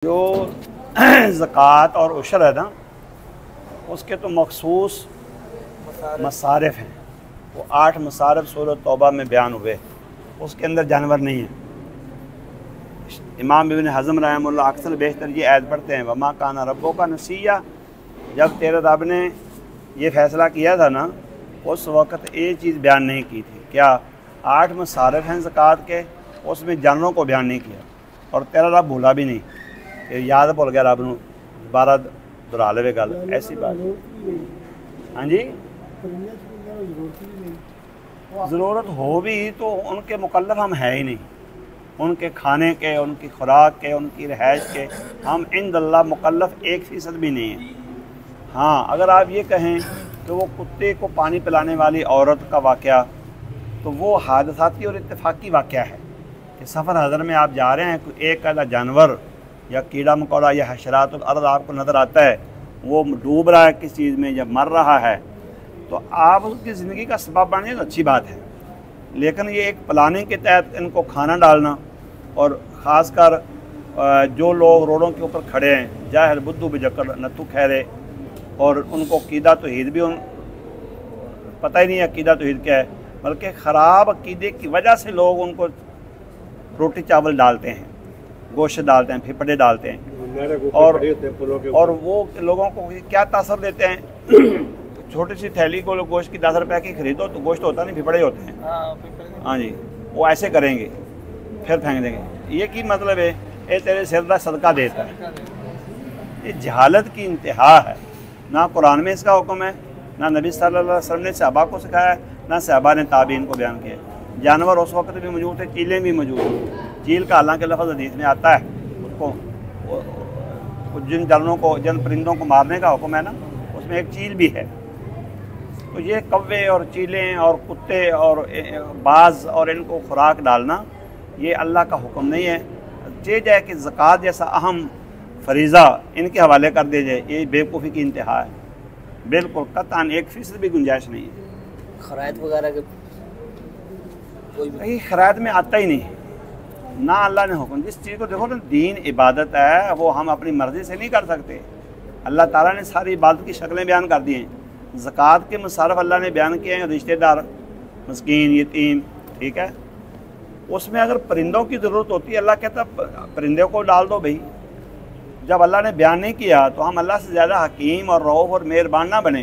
جو ज़कात और उशर है ना, उसके तो मखसूस मसारिफ हैं। वो 8 मसारिफ सूरत तौबा में बयान हुए, उसके अंदर जानवर नहीं है। इमाम इब्न हज़म रहमतुल्लाह अक्सर बेहतर ये आयत पढ़ते हैं, वमा काना रब्बो का नसिया। जब तेरे रब ने ये फ़ैसला किया था ना, उस वक़्त एक चीज़ बयान नहीं की थी। क्या? 8 मसारिफ हैं ज़कात के, उसमें जानवरों को बयान नहीं किया। और तेरा रब भूला भी नहीं, याद भुल गया रब नूं दोबारा दोहरा लेवे गल, ऐसी बात। हाँ जी, ज़रूरत हो भी तो उनके मुकल्लफ हम है ही नहीं। उनके खाने के, उनकी खुराक के, उनकी रिहाइश के हम इंदल्लाह मुकल्लफ 1% भी नहीं है। हाँ, अगर आप ये कहें कि वो कुत्ते को पानी पिलाने वाली औरत का वाक़या, तो वो हादसाती और इत्तेफाकी वाक़या है कि सफ़र हज़र में आप जा रहे हैं, कोई एक आधा जानवर या कीड़ा मकोड़ा या हशरात अर्द आपको नज़र आता है, वो डूब रहा है किस चीज़ में या मर रहा है, तो आप उसकी ज़िंदगी का सबब बने तो अच्छी बात है। लेकिन ये एक प्लानिंग के तहत इनको खाना डालना, और ख़ासकर जो लोग रोडों के ऊपर खड़े हैं, जाहिर बुद्धू बिजक्कर नत्थू खैरे, और उनको अक़ीदा तौहीद भी पता ही नहीं है अक़ीदा तौहीद क्या है, बल्कि ख़राब अक़ीदे की वजह से लोग उनको रोटी चावल डालते हैं, गोश्त डालते हैं, फिपड़े डालते हैं, और वो लोगों को क्या तासर देते हैं। छोटी सी थैली को गोश्त की 10 रुपये की खरीदो तो गोश्त होता नहीं, फिपड़े होते हैं। हाँ जी, वो ऐसे करेंगे, फिर फेंक देंगे। ये की मतलब है, ये तेरे सिर का सदका देता है। ये जहालत की इंतहा है। ना कुरान में इसका हुक्म है, ना नबी सल्लल्लाहु अलैहि वसल्लम ने सहाबा को सिखाया, ना सहाबा ने ताबीन को बयान किया। जानवर उस वक्त भी मौजूद थे, चीलें भी मौजूद थी। चील का हालांकि लफ्ज़ हदीस में आता है, उसको जिन जानवरों को, जिन परिंदों को मारने का हुक्म है ना, उसमें एक चील भी है। तो ये कौवे और चीलें और कुत्ते और बाज़ और इनको खुराक डालना, ये अल्लाह का हुक्म नहीं है। ये जाए कि ज़कात जैसा अहम फरीज़ा इनके हवाले कर दिया जाए, ये बेवकूफ़ी की इंतहा है। बिल्कुल कतन 1% भी गुंजाइश नहीं है। खरायत वगैरह के कोई खरायत में आता ही नहीं ना। अल्लाह ने हुक्म, जिस चीज़ को देखो ना, दीन इबादत है, वो हम अपनी मर्ज़ी से नहीं कर सकते। अल्लाह ताला ने सारी इबादत की शक्लें बयान कर दी हैं। ज़कात के मुसारफ अल्लाह ने बयान किए हैं, रिश्तेदार, मस्कीन, यतीम, ठीक है। उसमें अगर परिंदों की ज़रूरत होती है, अल्लाह कहता परिंदों को डाल दो भाई। जब अल्लाह ने बयान नहीं किया तो हम अल्लाह से ज़्यादा हकीम और रऊफ़ और मेहरबान ना बने।